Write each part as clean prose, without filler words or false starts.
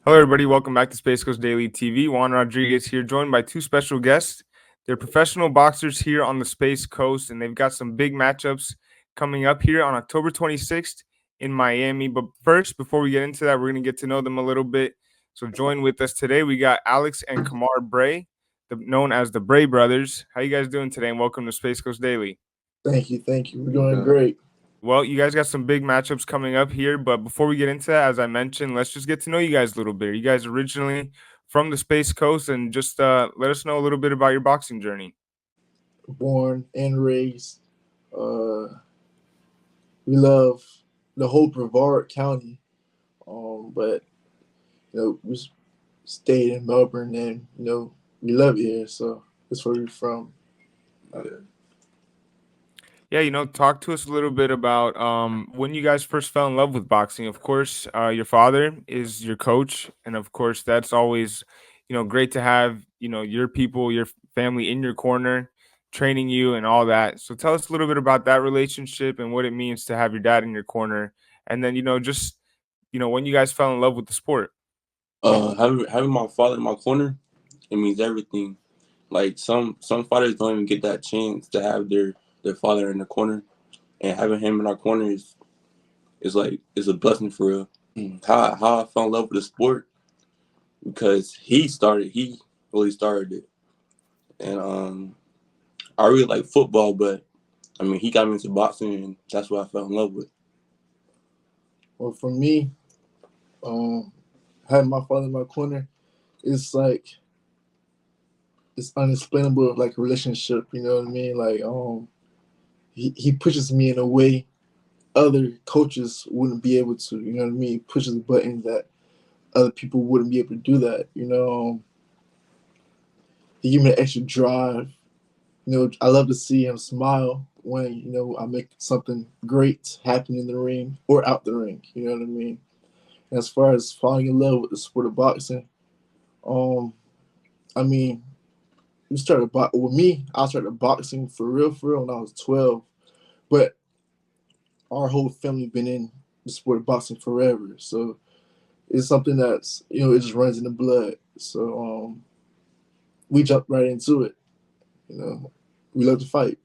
Hello, everybody. Welcome back to Space Coast Daily TV. Juan Rodriguez here, joined by two special guests. They're professional boxers here on the Space Coast, and they've got some big matchups coming up here on October 26th in Miami. But first, before we get into that, we're going to get to know them a little bit. So, join with us today. We got Alex and Kamar Bray, known as the Bray Brothers. How you guys doing today? And welcome to Space Coast Daily. Thank you. We're doing great. Well, you guys got some big matchups coming up here, but before we get into that, as I mentioned, let's just get to know you guys a little bit. You guys originally from the Space Coast, and just let us know a little bit about your boxing journey. Born and raised. We love the whole Brevard County, but we stayed in Melbourne, and we love it here, so that's where we're from. Yeah, talk to us a little bit about when you guys first fell in love with boxing. Of course, your father is your coach, and of course, that's always, great to have, your people, your family in your corner, training you and all that. So tell us a little bit about that relationship and what it means to have your dad in your corner, and then just when you guys fell in love with the sport. Having my father in my corner, it means everything. Like some fathers don't even get that chance to have their father in the corner, and having him in our corner is a blessing for real. How I fell in love with the sport because he really started it, and I really like football, but I mean he got me into boxing, and that's what I fell in love with. Well, for me, having my father in my corner, it's like it's unexplainable, like a relationship. You know what I mean? Like he pushes me in a way other coaches wouldn't be able to. You know what I mean? He pushes buttons that other people wouldn't be able to do that. He give me an extra drive. I love to see him smile when I make something great happen in the ring or out the ring. You know what I mean? And as far as falling in love with the sport of boxing, I mean, with me. I started boxing for real when I was 12, but our whole family been in the sport of boxing forever. So it's something that's it just runs in the blood. So we jumped right into it. We love to fight.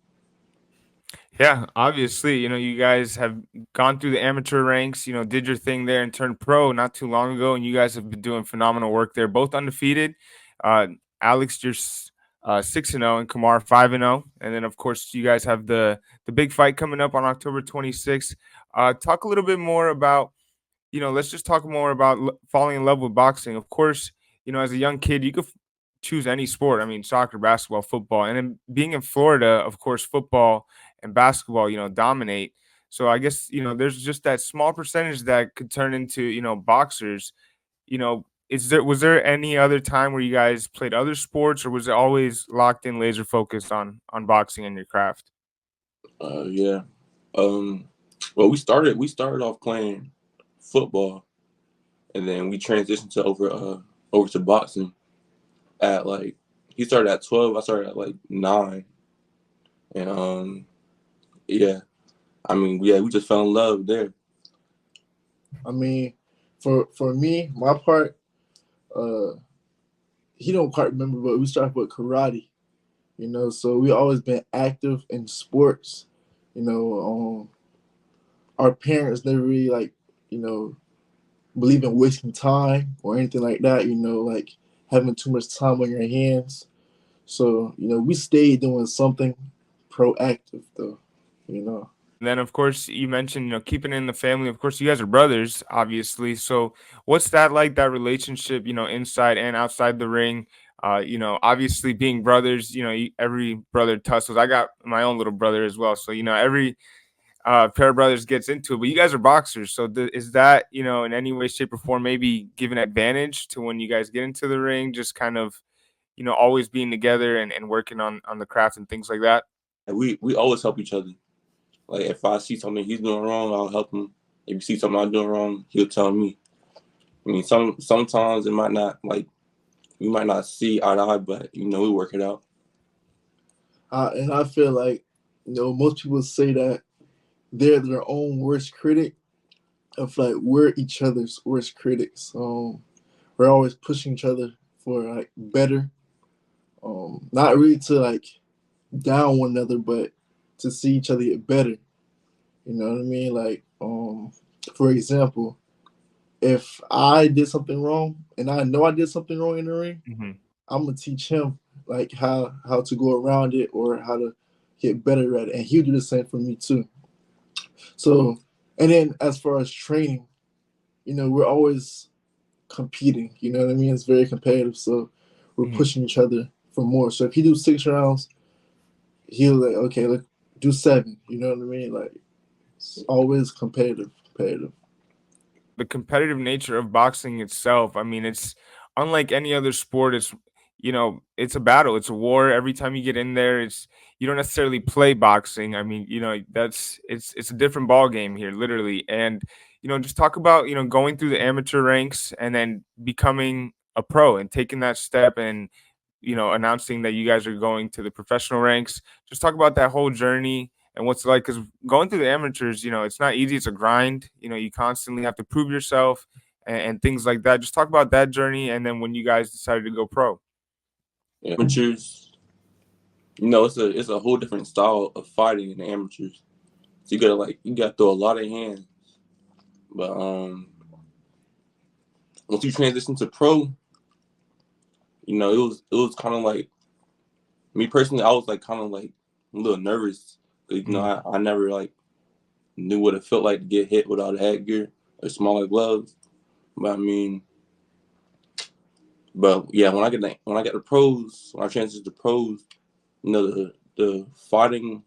Yeah, obviously, you guys have gone through the amateur ranks, did your thing there and turned pro not too long ago, and you guys have been doing phenomenal work there, both undefeated. Uh, Alex, you're 6-0, and Kamar 5-0, and then of course you guys have the big fight coming up on October 26th. Talk a little bit more about, let's just talk more about falling in love with boxing. Of course, as a young kid, you could choose any sport. I mean, soccer, basketball, football, and then being in Florida, of course, football and basketball, dominate. So I guess, there's just that small percentage that could turn into, boxers. Was there any other time where you guys played other sports, or was it always locked in, laser focused on boxing and your craft? Yeah. Um, well, we started off playing football, and then we transitioned to over to boxing at like he started at 12. I started at like 9, and yeah. I mean, yeah, we just fell in love there. I mean, for me, my part, uh, he don't quite remember, but we started with karate. So we always been active in sports. You know, our parents never really like you know believe in wasting time or anything like that. Like having too much time on your hands. So we stayed doing something proactive though. You know. And then, of course, you mentioned, keeping it in the family. Of course, you guys are brothers, obviously. So, what's that like? That relationship, inside and outside the ring. Obviously, being brothers, every brother tussles. I got my own little brother as well, so every pair of brothers gets into it. But you guys are boxers, so is that in any way, shape, or form maybe give an advantage to when you guys get into the ring? Just kind of always being together and working on the craft and things like that. And we always help each other. Like if I see something he's doing wrong, I'll help him. If you see something I'm doing wrong, he'll tell me. I mean, sometimes it might not like we might not see eye to eye, but we work it out. And I feel like most people say that they're their own worst critic. Of like we're each other's worst critics. we're always pushing each other for like better. Not really to like down one another, but to see each other get better. You know what I mean? Like, for example, if I did something wrong and I know I did something wrong in the ring, Mhm. I'm gonna teach him like how to go around it or how to get better at it, and he'll do the same for me too. So, and then as far as training, we're always competing. You know what I mean? It's very competitive, so we're Mhm. pushing each other for more. So if he do 6 rounds, he'll like, okay, look, do 7. You know what I mean? Like, it's always competitive, competitive. The competitive nature of boxing itself, I mean, it's unlike any other sport. It's it's a battle, it's a war. Every time you get in there, it's you don't necessarily play boxing. I mean, that's it's a different ball game here, literally. And just talk about going through the amateur ranks and then becoming a pro and taking that step and announcing that you guys are going to the professional ranks. Just talk about that whole journey and what's it like, because going through the amateurs, it's not easy. It's a grind. You constantly have to prove yourself and things like that. Just talk about that journey, and then when you guys decided to go pro. Amateurs, it's a whole different style of fighting in the amateurs. So you gotta throw a lot of hands. But once you transition to pro, it was kind of like me personally. I was like kind of like a little nervous because Mhm. I never like knew what it felt like to get hit without headgear or smaller gloves. But I mean, but yeah, when I got the pros, when I transitioned to pros, the fighting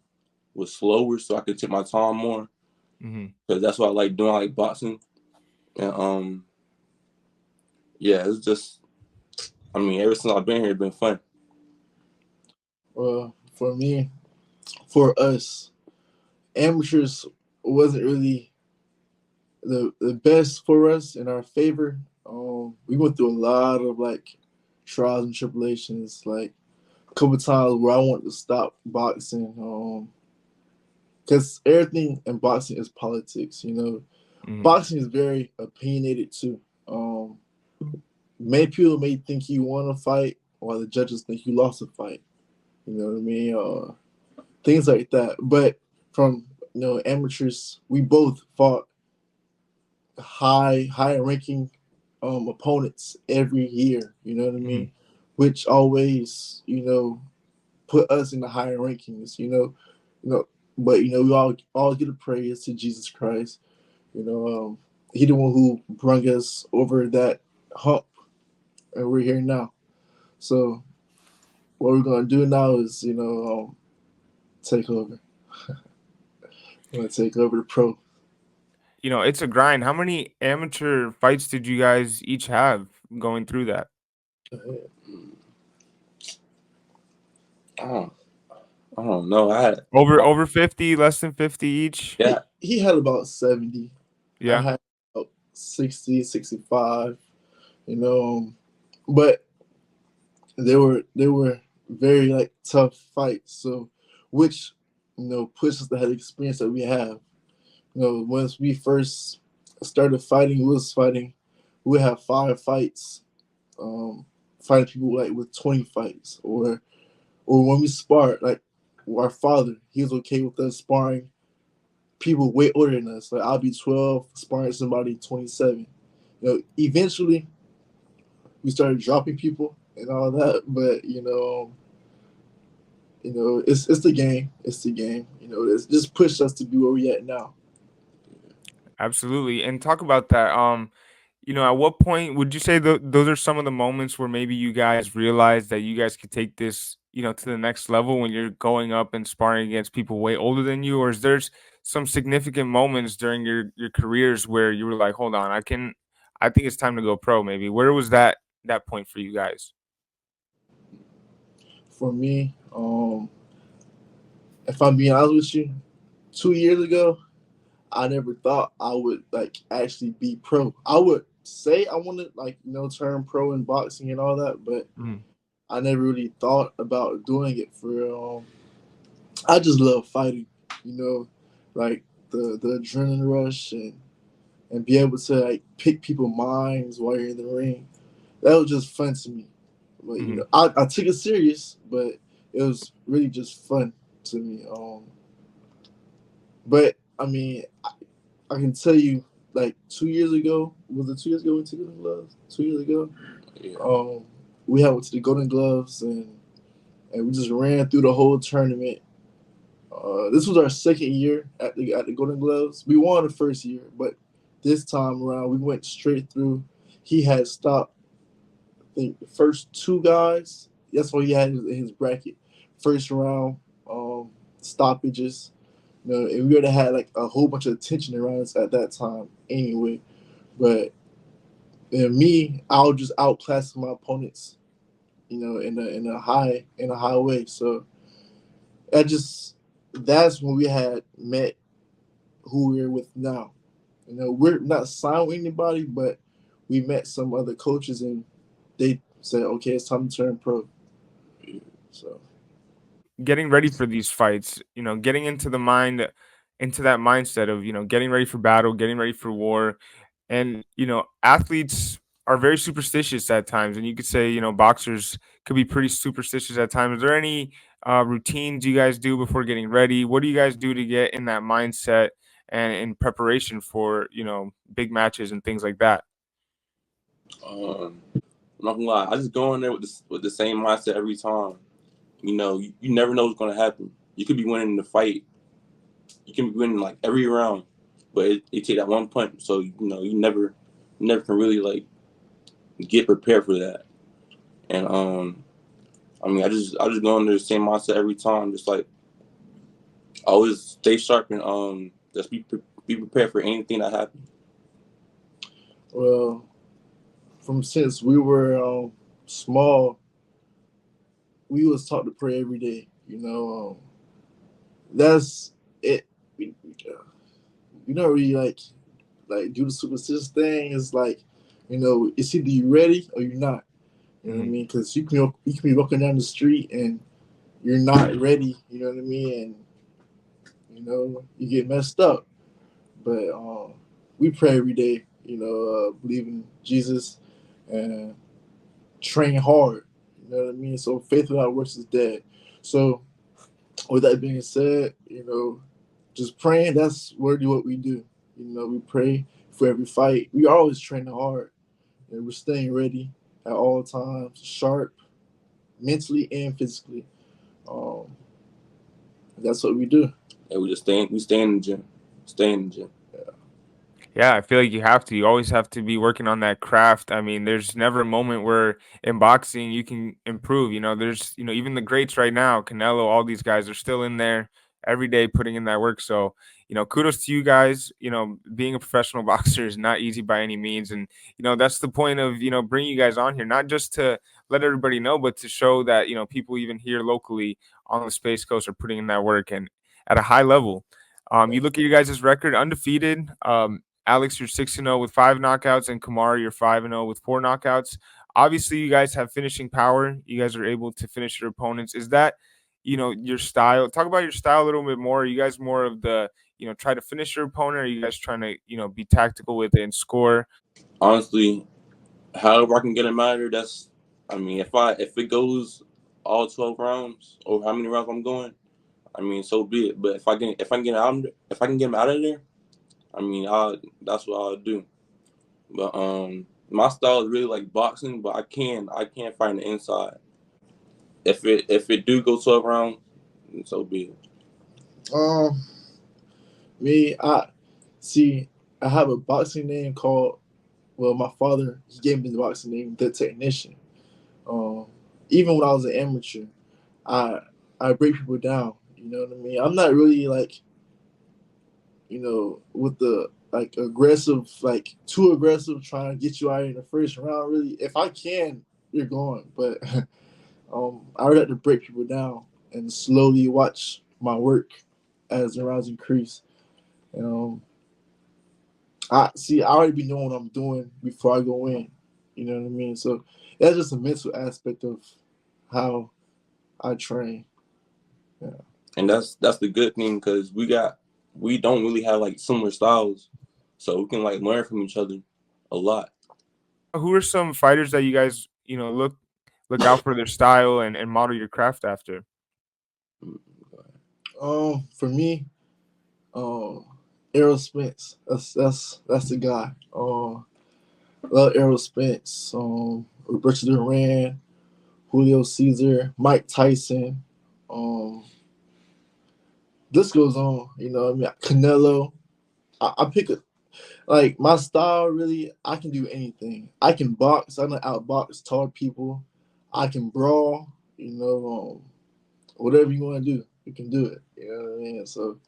was slower, so I could take my time more Mhm. because that's what I like doing. I like boxing, and yeah, it's just I mean, ever since I've been here, it's been fun. Well, for me, for us, amateurs wasn't really the best for us in our favor. We went through a lot of like trials and tribulations. Like a couple times where I wanted to stop boxing, because everything in boxing is politics. Mhm. Boxing is very opinionated too. Many people may think you won a fight, while the judges think you lost a fight. You know what I mean? Things like that. But from amateurs, we both fought high ranking opponents every year. You know what I mean? Mhm. Which always put us in the higher rankings. But we all give a praise to Jesus Christ. He the one who brought us over that hump, and we're here now. So what we're gonna do now is take over. We're gonna take over the pro. It's a grind. How many amateur fights did you guys each have going through that? I don't, I don't know. I had Over 50, less than 50 each? yeah, He had about 70. I Yeah. had about 60, 65. You know, but they were very like tough fights. So, which pushes the head experience that we have. Once we first started fighting, we was fighting. We have 5 fights, fighting people like with 20 fights, or when we spar, like our father, he was okay with us sparring people way older than us. Like I'll be 12, sparring somebody 27. Eventually we started dropping people and all that, but it's the game. It's the game. It's just pushed us to be where we at now. Absolutely. And talk about that. At what point would you say those are some of the moments where maybe you guys realize that you guys could take this, to the next level when you're going up and sparring against people way older than you? Or is there some significant moments during your careers where you were like, hold on, I think it's time to go pro, maybe? Where was that point for you guys? For me, if I'm being honest with you, 2 years ago, I never thought I would like actually be pro. I would say I wanted like turn pro in boxing and all that, but Mhm. I never really thought about doing it for real. I just love fighting, you know, like the adrenaline rush and be able to like pick people's minds while you're in the ring. that was just fun to me. But Mhm. I took it serious, but it was really just fun to me. But I mean, I can tell you, like 2 years ago, was it 2 years ago we took Golden Gloves? 2 years ago, Yeah. we had went to the Golden Gloves and we just ran through the whole tournament. This was our second year at the Golden Gloves. We won the first year, but this time around we went straight through. He had stopped, I think, the first two guys. That's what he had in his bracket. First round stoppages. And we would have had like a whole bunch of attention around us at that time anyway. But me, I'll just outclass my opponents, in a high way. So I just that's when we had met who we're with now. We're not signed with anybody, but we met some other coaches and they said, okay, it's time to turn pro. So Getting ready for these fights, getting into that mindset of, getting ready for battle, getting ready for war. And, athletes are very superstitious at times. And you could say, boxers could be pretty superstitious at times. Is there any routines you guys do before getting ready? What do you guys do to get in that mindset and in preparation for, big matches and things like that? I'm not gonna lie, I just go in there with the same mindset every time. You never know what's gonna happen. You could be winning the fight. You can be winning like every round, but it take that one punch. So you never can really like get prepared for that. And I mean, I just go in there the same mindset every time. Just like always stay sharp and just be prepared for anything that happens. well, from since we were small, we was taught to pray every day. That's it. We don't really like do the superstitious thing. It's like, it's either you ready or you're not. You know what I Mhm. mean? Because you can be walking down the street and you're not ready. You know what I mean? And you get messed up. But we pray every day. Believe in Jesus and train hard. You know what I mean? So faith without works is dead. So with that being said, just praying. That's really what we do. We pray for every fight. We always train hard, and we're staying ready at all times, sharp, mentally and physically. Um, that's what we do. And we stay in the gym, stay in the gym. Yeah, I feel like you have to. You always have to be working on that craft. I mean, there's never a moment where in boxing you can improve. There's, even the greats right now, Canelo, all these guys are still in there every day putting in that work. So, kudos to you guys. Being a professional boxer is not easy by any means. And, that's the point of, bringing you guys on here, not just to let everybody know, but to show that, people even here locally on the Space Coast are putting in that work and at a high level. You look at you guys' record, undefeated. Alex, you're 6-0 with 5 knockouts, and Kamara, you're 5-0 with 4 knockouts. Obviously, you guys have finishing power. You guys are able to finish your opponents. Is that, your style? Talk about your style a little bit more. Are you guys more of the, try to finish your opponent? Or are you guys trying to, be tactical with it and score? Honestly, however I can get him out of here, that's. I mean, if it goes all 12 rounds or how many rounds I'm going, I mean, so be it. But if I can get him out of there, I mean, that's what I'll do. But my style is really like boxing, but I can't find the inside. If it do go 12 rounds, then so be it. Um, Me, I see. I have a boxing name called. Well, my father he gave me the boxing name, the Technician. Um, Even when I was an amateur, I I break people down. You know what I mean? I'm not really like with the like aggressive, like too aggressive, trying to get you out in the first round. Really, if I can, you're going. But I would like to break people down and slowly watch my work as the rounds increase. Um, I see. I already be knowing what I'm doing before I go in. You know what I mean? So that's just a mental aspect of how I train. Yeah. And that's the good thing because we don't really have like similar styles, so we can like learn from each other a lot. Who are some fighters that you guys, look out for their style and model your craft after? For me, um, Errol Spence. That's the guy. Love Errol Spence. Roberto Duran, Julio Caesar, Mike Tyson. Um, this goes on. I mean, Canelo. I pick a like my style. Really, I can do anything. I can box. I know outbox tall people. I can brawl. Whatever you want to do, you can do it. You know what I mean? So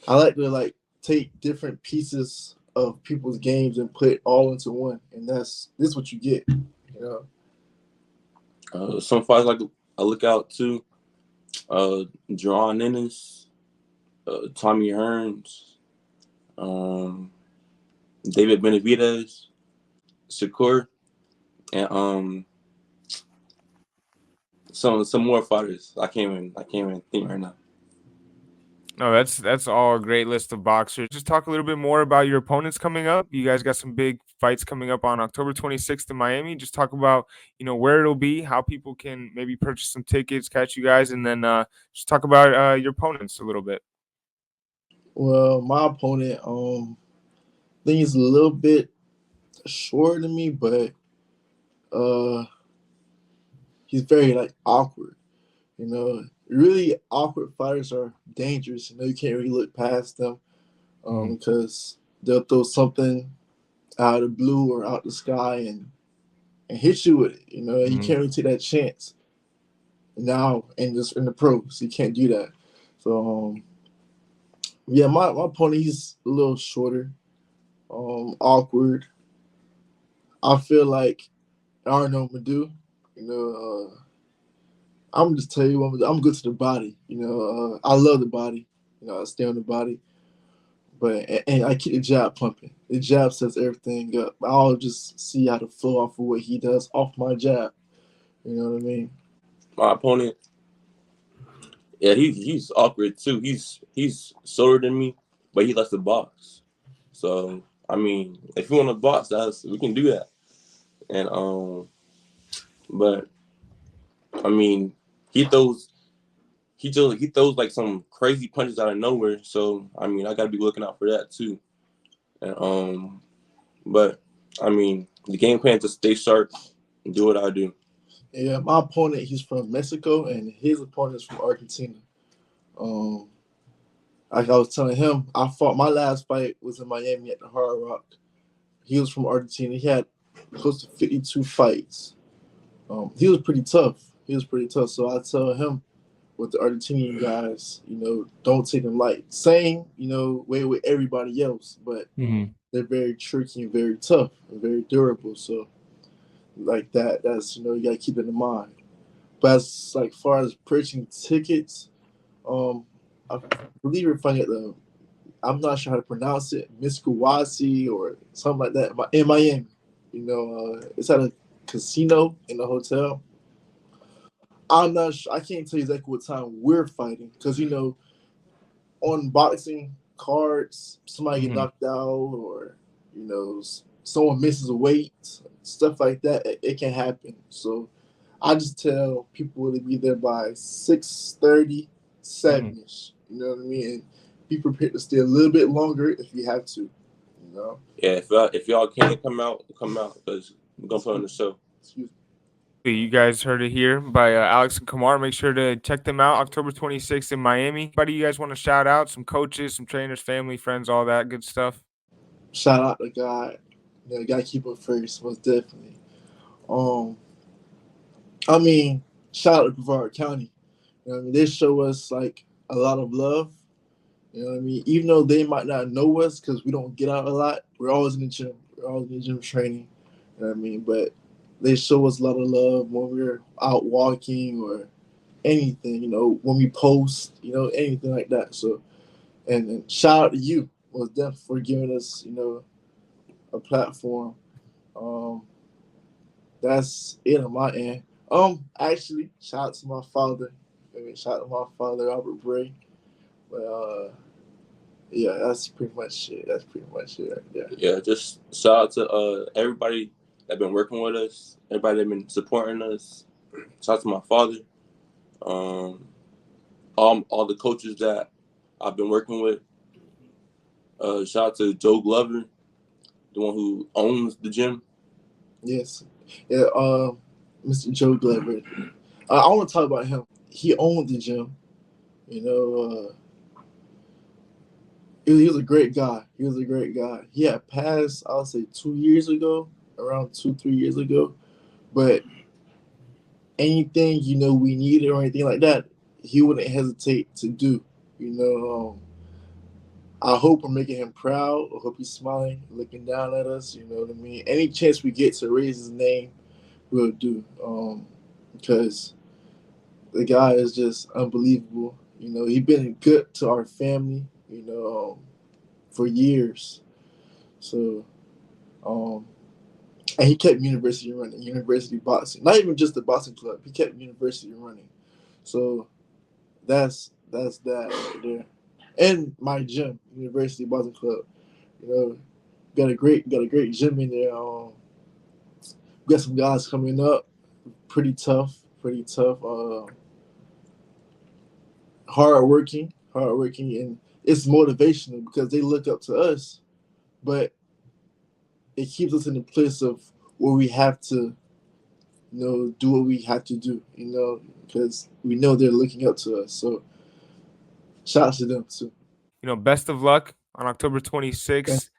I like to take different pieces of people's games and put it all into one, and this what you get. Some fighters like I look out to, John Ennis, Tommy Hearns, David Benavidez, Shakur, and some more fighters. I can't even think right now. No, that's all a great list of boxers. Just talk a little bit more about your opponents coming up. You guys got some big fights coming up on October 26th in Miami. Just talk about, where it'll be, how people can maybe purchase some tickets, catch you guys, and then just talk about your opponents a little bit. Well, my opponent, I think he's a little bit shorter than me, but uh, he's very awkward. Really awkward fighters are dangerous. You can't really look past them because they'll throw something out of the blue or out the sky and hit you with it. And you can't really take that chance now and just in the pros. You can't do that. So yeah, my opponent, he's a little shorter, awkward. I feel like I don't know what I'm gonna do. I'm just tell you what I'm good to the body. I love the body. I stay on the body, but and I keep the jab pumping. The jab sets everything up. I'll just see how to flow off of what he does off my jab. You know what I mean? My opponent, yeah, he's awkward too. He's shorter than me, but he likes to box. So I mean, if you want to box, we can do that. And but I mean, he throws he throws like some crazy punches out of nowhere. So I mean, I gotta be looking out for that too. And but I mean, the game plan is to stay sharp and do what I do. Yeah, my opponent, he's from Mexico, and his opponent is from Argentina. Um, like I was telling him, I fought my last fight was in Miami at the Hard Rock. He was from Argentina. He had close to 52 fights. He was pretty tough. So I tell him with the Argentinian guys, don't take them light. Same, way with everybody else, but they're very tricky and very tough and very durable. So like that's you gotta keep it in mind. But as far as purchasing tickets, I believe you're finding at the, I'm not sure how to pronounce it, Miskuwasi or something like that in Miami. It's at a casino in the hotel. I'm not sure. I can't tell you exactly what time we're fighting because on boxing cards, somebody get knocked out or someone misses a weight, stuff like that. It can happen. So I just tell people to be there by 6:30, 7ish. You know what I mean? And be prepared to stay a little bit longer if you have to. Yeah, if y'all can come out because we're gonna put on the show. Excuse me. You guys heard it here by Alex and Kamar. Make sure to check them out October 26th in Miami. Anybody you guys want to shout out? Some coaches, some trainers, family, friends, all that good stuff. Shout out to God. Gotta keep it first, most definitely. I mean, shout out to Brevard County. They show us a lot of love. You know what I mean? Even though they might not know us because we don't get out a lot, we're always in the gym. We're always in the gym training. You know what I mean? But they show us a lot of love when we're out walking or anything, when we post, anything like that. So, and shout out to you, most definitely, for giving us, a platform. Um, that's it on my end. Actually, shout out to my father. Shout out to my father, Robert Bray. But yeah, that's pretty much it. Right there. Yeah, just shout out to everybody that been working with us, everybody that been supporting us. Shout out to my father, all the coaches that I've been working with. Shout out to Joe Glover, the one who owns the gym. Yes. Yeah, Mr. Joe Glover. I want to talk about him. He owned the gym. You know, he was a great guy. He was a great guy. He had passed, I'll say, 2 years ago, around 2-3 years ago. But anything, we needed or anything like that, he wouldn't hesitate to do. I hope we're making him proud. I hope he's smiling, looking down at us. You know what I mean? Any chance we get to raise his name, we'll do. Because the guy is just unbelievable. He's been good to our family, for years. So, and he kept university running, university boxing. Not even just the boxing club. He kept university running. So that's that right there. And my gym, University Boxing Club. Got a great gym in there. We got some guys coming up. Pretty tough. Hardworking, and it's motivational because they look up to us, but it keeps us in the place of where we have to, do what we have to do, because we know they're looking up to us. So shout out to them too. Best of luck on October 26th.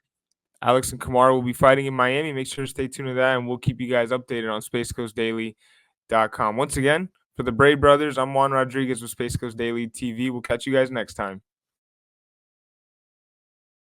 Alex and Kamara will be fighting in Miami. Make sure to stay tuned to that, and we'll keep you guys updated on SpaceCoastDaily.com. Once again, for the Bray Brothers, I'm Juan Rodriguez with Space Coast Daily TV. We'll catch you guys next time.